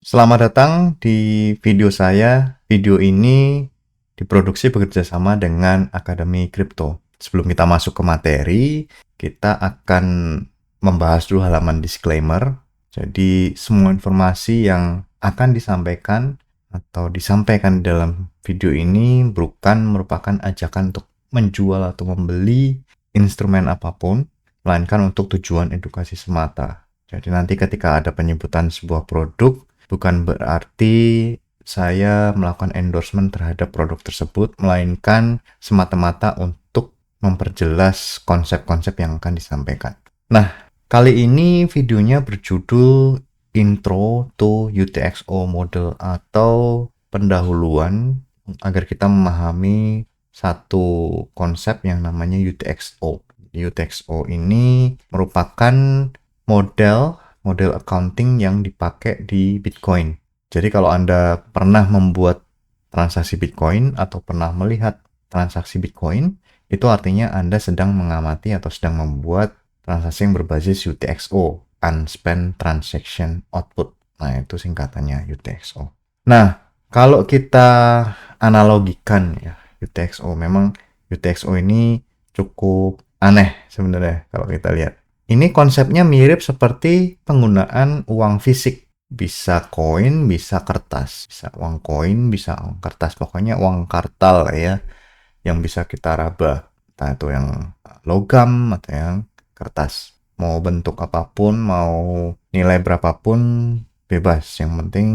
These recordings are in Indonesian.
Selamat datang di video saya. Video ini diproduksi bekerjasama dengan Akademi Kripto. Sebelum kita masuk ke materi, kita akan membahas dulu halaman disclaimer. Jadi, semua informasi yang akan disampaikan atau disampaikan dalam video ini bukan merupakan ajakan untuk menjual atau membeli instrumen apapun, melainkan untuk tujuan edukasi semata. Jadi nanti ketika ada penyebutan sebuah produk, bukan berarti saya melakukan endorsement terhadap produk tersebut, melainkan semata-mata untuk memperjelas konsep-konsep yang akan disampaikan. Nah, kali ini videonya berjudul Intro to UTXO Model atau pendahuluan agar kita memahami satu konsep yang namanya UTXO. UTXO ini merupakan model accounting yang dipakai di Bitcoin. Jadi kalau Anda pernah membuat transaksi Bitcoin atau pernah melihat transaksi Bitcoin, itu artinya Anda sedang mengamati atau sedang membuat transaksi yang berbasis UTXO, Unspent Transaction Output. Nah, itu singkatannya UTXO. Nah, kalau kita analogikan ya, UTXO, memang UTXO ini cukup aneh sebenarnya kalau kita lihat. Ini konsepnya mirip seperti penggunaan uang fisik. Bisa koin, bisa kertas. Bisa uang koin, bisa uang kertas. Pokoknya uang kartal ya, yang bisa kita raba. Entah itu yang logam atau yang kertas. Mau bentuk apapun, mau nilai berapapun, bebas. Yang penting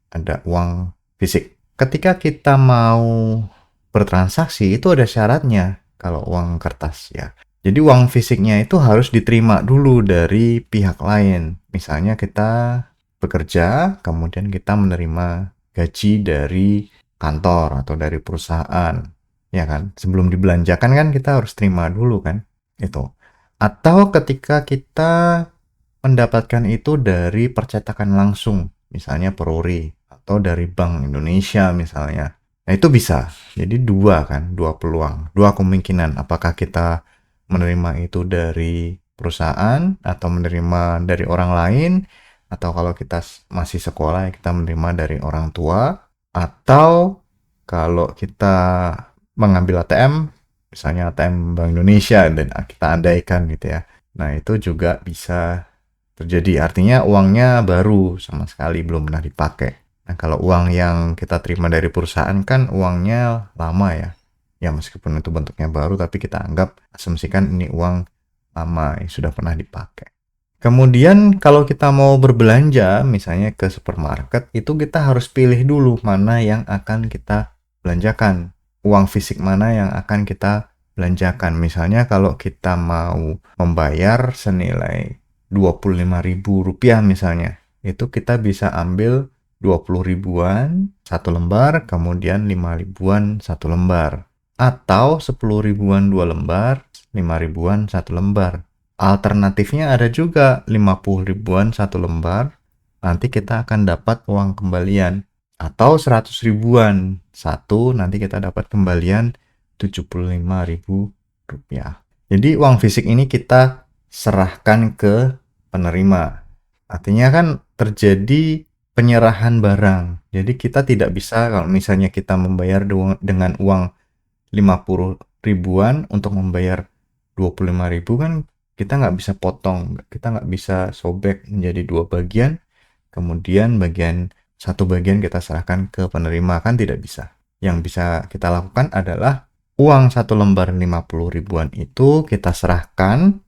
ada uang fisik. Ketika kita mau bertransaksi, itu ada syaratnya kalau uang kertas ya. Jadi uang fisiknya itu harus diterima dulu dari pihak lain. Misalnya kita bekerja, kemudian kita menerima gaji dari kantor atau dari perusahaan. Ya kan? Sebelum dibelanjakan kan kita harus terima dulu kan? Itu. Atau ketika kita mendapatkan itu dari percetakan langsung, misalnya Peruri, atau dari Bank Indonesia misalnya. Nah itu bisa. Jadi dua kan, dua peluang, dua kemungkinan. Apakah kita menerima itu dari perusahaan atau menerima dari orang lain, atau kalau kita masih sekolah kita menerima dari orang tua, atau kalau kita mengambil ATM, misalnya ATM Bank Indonesia dan kita andaikan gitu ya. Nah itu juga bisa terjadi. Artinya uangnya baru sama sekali belum pernah dipakai. Nah kalau uang yang kita terima dari perusahaan kan uangnya lama ya. Ya meskipun itu bentuknya baru tapi kita anggap asumsikan ini uang lama yang sudah pernah dipakai. Kemudian kalau kita mau berbelanja misalnya ke supermarket itu kita harus pilih dulu mana yang akan kita belanjakan. Uang fisik mana yang akan kita belanjakan. Misalnya kalau kita mau membayar senilai Rp25.000 misalnya. Itu kita bisa ambil 20 ribuan satu lembar, kemudian 5 ribuan satu lembar. Atau 10 ribuan 2 lembar, 5 ribuan satu lembar. Alternatifnya ada juga 50 ribuan satu lembar, nanti kita akan dapat uang kembalian. Atau 100 ribuan satu, nanti kita dapat kembalian Rp75.000. Jadi uang fisik ini kita serahkan ke penerima. Artinya kan terjadi penyerahan barang. Jadi kita tidak bisa kalau misalnya kita membayar dengan uang 50 ribuan untuk membayar 25.000 kan kita nggak bisa potong, kita nggak bisa sobek menjadi dua bagian, kemudian satu bagian kita serahkan ke penerima, kan tidak bisa. Yang bisa kita lakukan adalah uang satu lembar 50 ribuan itu kita serahkan,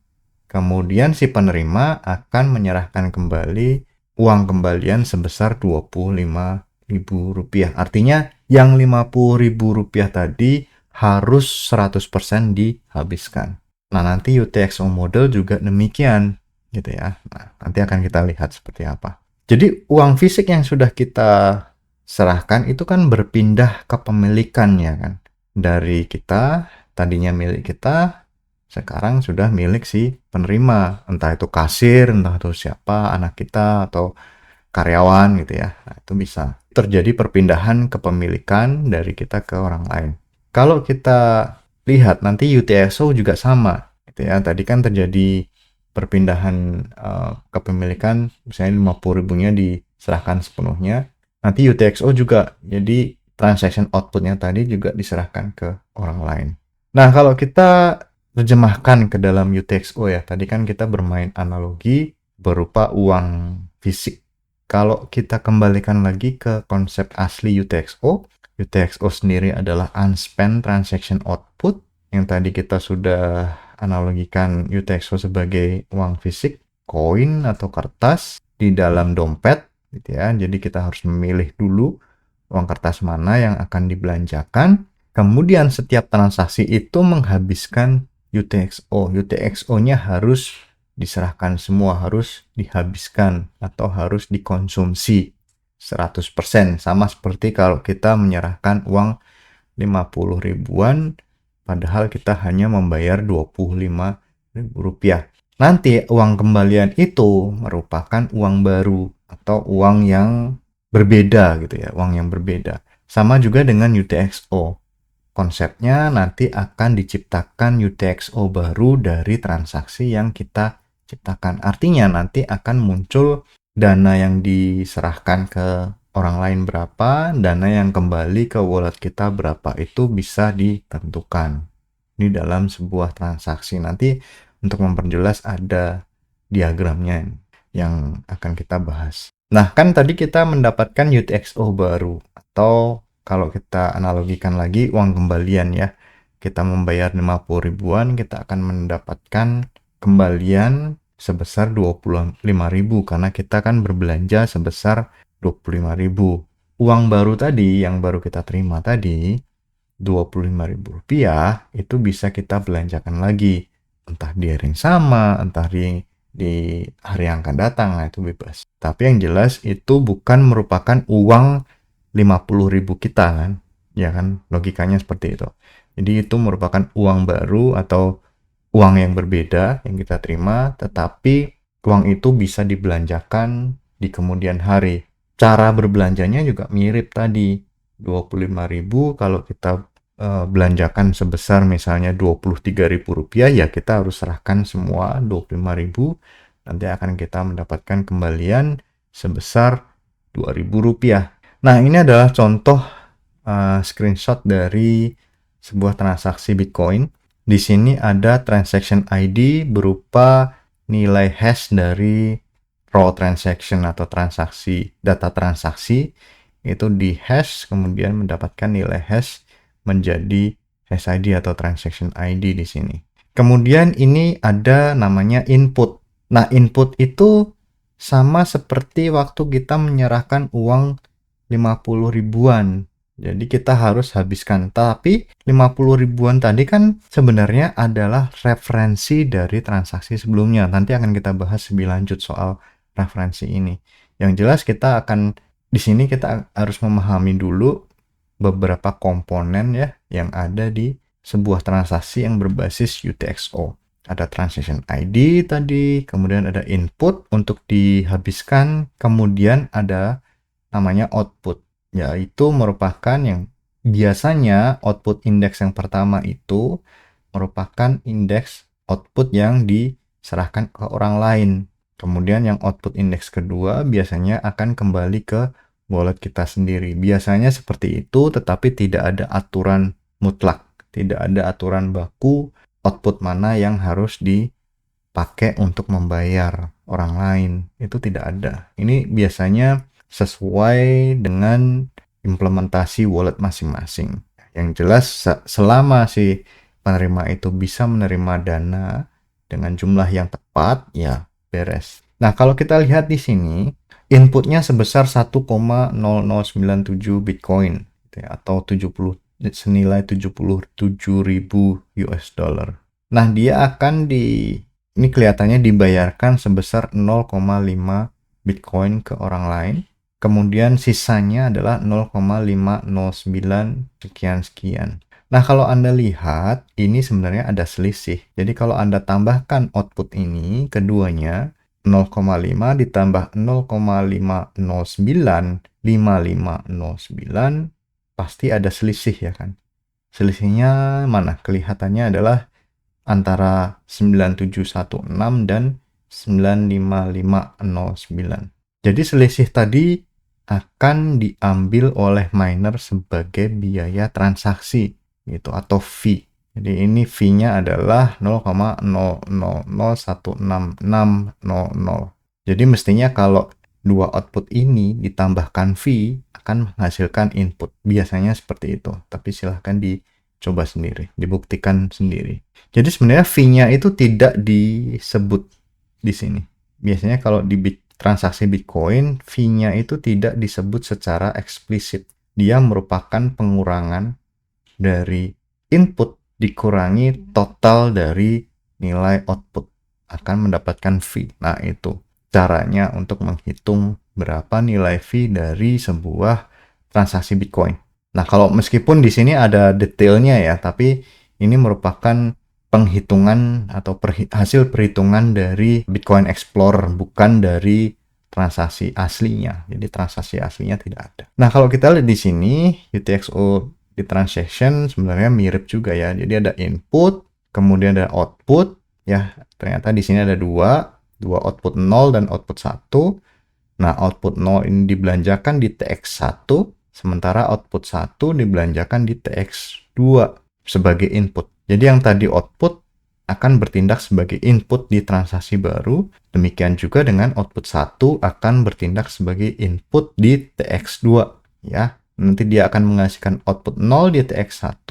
kemudian si penerima akan menyerahkan kembali uang kembalian sebesar Rp25.000. Artinya yang Rp50.000 tadi harus 100% dihabiskan. Nah, nanti UTXO model juga demikian, gitu ya. Nah, nanti akan kita lihat seperti apa. Jadi, uang fisik yang sudah kita serahkan itu kan berpindah kepemilikannya kan. Dari kita, tadinya milik kita, sekarang sudah milik si penerima. Entah itu kasir, entah itu siapa, anak kita, atau karyawan gitu ya. Nah, itu bisa terjadi perpindahan kepemilikan dari kita ke orang lain. Kalau kita lihat nanti UTXO juga sama gitu ya. Tadi kan terjadi perpindahan kepemilikan, misalnya 50 ribunya serahkan sepenuhnya. Nanti UTXO juga, jadi transaction outputnya tadi juga diserahkan ke orang lain. Nah, kalau kita terjemahkan ke dalam UTXO ya, tadi kan kita bermain analogi berupa uang fisik. Kalau kita kembalikan lagi ke konsep asli UTXO, UTXO sendiri adalah unspent transaction output, yang tadi kita sudah analogikan UTXO sebagai uang fisik, koin atau kertas di dalam dompet, gitu ya. Jadi kita harus memilih dulu uang kertas mana yang akan dibelanjakan. Kemudian setiap transaksi itu menghabiskan UTXO. UTXO-nya harus diserahkan semua, harus dihabiskan atau harus dikonsumsi 100%. Sama seperti kalau kita menyerahkan uang 50 ribuan, padahal kita hanya membayar 25 ribu rupiah. Nanti uang kembalian itu merupakan uang baru atau uang yang berbeda gitu ya, uang yang berbeda. Sama juga dengan UTXO. Konsepnya nanti akan diciptakan UTXO baru dari transaksi yang kita ciptakan. Artinya nanti akan muncul dana yang diserahkan ke orang lain berapa, dana yang kembali ke wallet kita berapa, itu bisa ditentukan di dalam sebuah transaksi. Nanti untuk memperjelas ada diagramnya yang akan kita bahas. Nah, kan tadi kita mendapatkan UTXO baru, atau kalau kita analogikan lagi uang kembalian ya. Kita membayar 50 ribuan, kita akan mendapatkan kembalian sebesar 25.000 karena kita kan berbelanja sebesar 25.000. Uang baru tadi yang baru kita terima tadi, 25.000 rupiah, itu bisa kita belanjakan lagi. Entah di hari yang sama, entah di hari yang akan datang, nah itu bebas. Tapi yang jelas itu bukan merupakan uang 50.000 kita kan, ya kan, logikanya seperti itu. Jadi itu merupakan uang baru atau uang yang berbeda yang kita terima, tetapi uang itu bisa dibelanjakan di kemudian hari. Cara berbelanjanya juga mirip tadi, 25.000 kalau kita belanjakan sebesar misalnya 23.000 rupiah, ya kita harus serahkan semua 25.000, nanti akan kita mendapatkan kembalian sebesar 2.000 rupiah. Nah, ini adalah contoh screenshot dari sebuah transaksi Bitcoin. Di sini ada transaction ID berupa nilai hash dari raw transaction atau transaksi, data transaksi itu di hash, kemudian mendapatkan nilai hash menjadi hash ID atau transaction ID di sini. Kemudian ini ada namanya input. Nah, input itu sama seperti waktu kita menyerahkan uang 50 ribuan. Jadi kita harus habiskan. Tapi 50 ribuan tadi kan sebenarnya adalah referensi dari transaksi sebelumnya. Nanti akan kita bahas lebih lanjut soal referensi ini. Yang jelas kita akan di sini kita harus memahami dulu beberapa komponen ya yang ada di sebuah transaksi yang berbasis UTXO. Ada transaction ID tadi, kemudian ada input untuk dihabiskan, kemudian ada namanya output, yaitu merupakan yang biasanya output index yang pertama itu merupakan indeks output yang diserahkan ke orang lain. Kemudian yang output index kedua biasanya akan kembali ke wallet kita sendiri. Biasanya seperti itu, tetapi tidak ada aturan mutlak. Tidak ada aturan baku output mana yang harus dipakai untuk membayar orang lain. Itu tidak ada. Ini biasanya sesuai dengan implementasi wallet masing-masing. Yang jelas selama si penerima itu bisa menerima dana dengan jumlah yang tepat, ya beres. Nah, kalau kita lihat di sini, inputnya sebesar 1,0097 Bitcoin gitu ya, atau senilai 77.000 US dollar. Nah, dia akan ini kelihatannya dibayarkan sebesar 0,5 Bitcoin ke orang lain. Kemudian sisanya adalah 0,509 sekian-sekian. Nah, kalau Anda lihat, ini sebenarnya ada selisih. Jadi kalau Anda tambahkan output ini, keduanya, 0,5 ditambah 0,509, pasti ada selisih ya kan. Selisihnya mana? Kelihatannya adalah antara 9716 dan 95509. Jadi selisih tadi akan diambil oleh miner sebagai biaya transaksi gitu atau fee. Jadi ini fee-nya adalah 0,000166600. Jadi mestinya kalau dua output ini ditambahkan fee akan menghasilkan input. Biasanya seperti itu, tapi silahkan dicoba sendiri, dibuktikan sendiri. Jadi sebenarnya fee-nya itu tidak disebut di sini. Biasanya kalau di transaksi Bitcoin, fee-nya itu tidak disebut secara eksplisit. Dia merupakan pengurangan dari input dikurangi total dari nilai output, akan mendapatkan fee. Nah, itu caranya untuk menghitung berapa nilai fee dari sebuah transaksi Bitcoin. Nah, kalau meskipun di sini ada detailnya ya, tapi ini merupakan penghitungan atau hasil perhitungan dari Bitcoin Explorer, bukan dari transaksi aslinya. Jadi transaksi aslinya tidak ada. Nah, kalau kita lihat di sini UTXO di transaction sebenarnya mirip juga ya. Jadi ada input, kemudian ada output ya. Ternyata di sini ada dua output 0 dan output 1. Nah, output 0 ini dibelanjakan di TX1, sementara output 1 dibelanjakan di TX2 sebagai input. Jadi yang tadi output akan bertindak sebagai input di transaksi baru, demikian juga dengan output 1 akan bertindak sebagai input di TX2 ya. Nanti dia akan menghasilkan output 0 di TX1,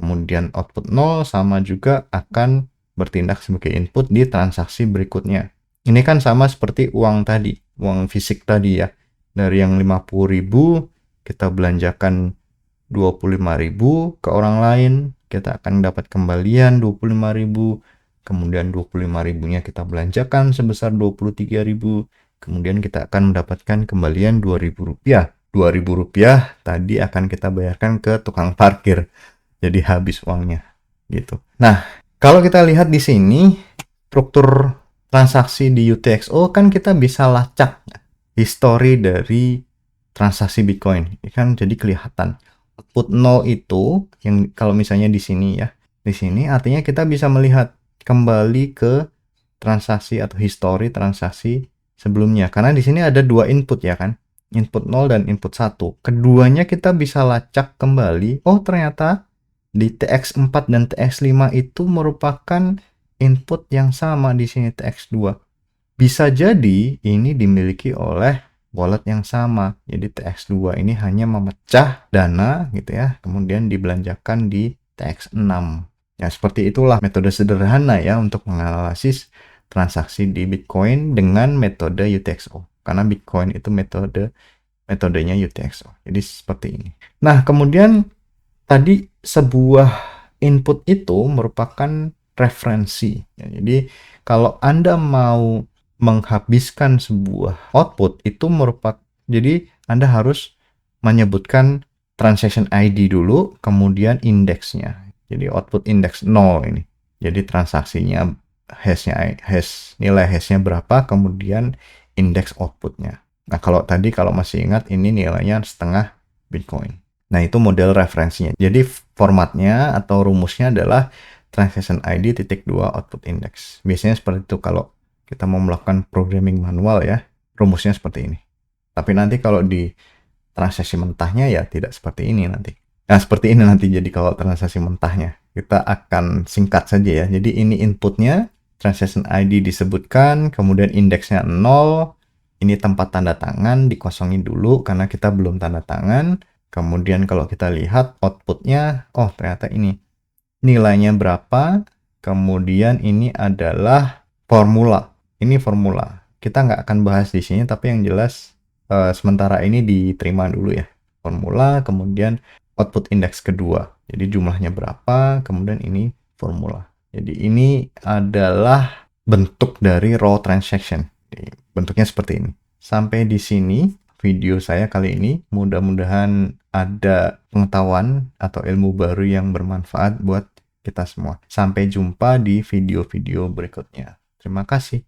kemudian output 0 sama juga akan bertindak sebagai input di transaksi berikutnya. Ini kan sama seperti uang tadi, uang fisik tadi ya. Dari yang 50.000 kita belanjakan 25.000 ke orang lain, kita akan dapat kembalian 25.000. Kemudian 25.000-nya kita belanjakan sebesar 23.000. Kemudian kita akan mendapatkan kembalian 2.000 rupiah. 2.000 rupiah tadi akan kita bayarkan ke tukang parkir. Jadi habis uangnya gitu. Nah, kalau kita lihat di sini struktur transaksi di UTXO kan kita bisa lacak histori dari transaksi Bitcoin. Ini kan jadi kelihatan. Output 0 itu yang kalau misalnya di sini ya. Di sini artinya kita bisa melihat kembali ke transaksi atau histori transaksi sebelumnya. Karena di sini ada dua input ya kan. Input 0 dan input 1. Keduanya kita bisa lacak kembali. Oh, ternyata di TX4 dan TX5 itu merupakan input yang sama di sini TX2. Bisa jadi ini dimiliki oleh wallet yang sama. Jadi TX2 ini hanya memecah dana gitu ya, kemudian dibelanjakan di TX6. Ya, seperti itulah metode sederhana ya untuk menganalisis transaksi di Bitcoin dengan metode UTXO. Karena Bitcoin itu metodenya UTXO. Jadi seperti ini. Nah, kemudian tadi sebuah input itu merupakan referensi. Ya, jadi kalau Anda mau menghabiskan sebuah output itu merupakan, jadi Anda harus menyebutkan transaction ID dulu, kemudian indeksnya. Jadi output index 0 ini. Jadi transaksinya nilai hashnya berapa, kemudian indeks outputnya. Nah, kalau masih ingat ini nilainya setengah Bitcoin. Nah, itu model referensinya. Jadi formatnya atau rumusnya adalah transaction ID titik 2 output index. Biasanya seperti itu kalau kita mau melakukan programming manual ya, rumusnya seperti ini. Tapi nanti kalau di transaksi mentahnya ya tidak seperti ini nanti. Nah, seperti ini nanti jadi kalau transaksi mentahnya. Kita akan singkat saja ya. Jadi ini inputnya, transaction ID disebutkan, kemudian indeksnya 0, ini tempat tanda tangan dikosongin dulu karena kita belum tanda tangan. Kemudian kalau kita lihat outputnya, oh ternyata ini nilainya berapa, kemudian ini adalah formula. Ini formula. Kita nggak akan bahas di sini, tapi yang jelas sementara ini diterima dulu ya. Formula, kemudian output indeks kedua. Jadi jumlahnya berapa, kemudian ini formula. Jadi ini adalah bentuk dari raw transaction. Jadi, bentuknya seperti ini. Sampai di sini video saya kali ini. Mudah-mudahan ada pengetahuan atau ilmu baru yang bermanfaat buat kita semua. Sampai jumpa di video-video berikutnya. Terima kasih.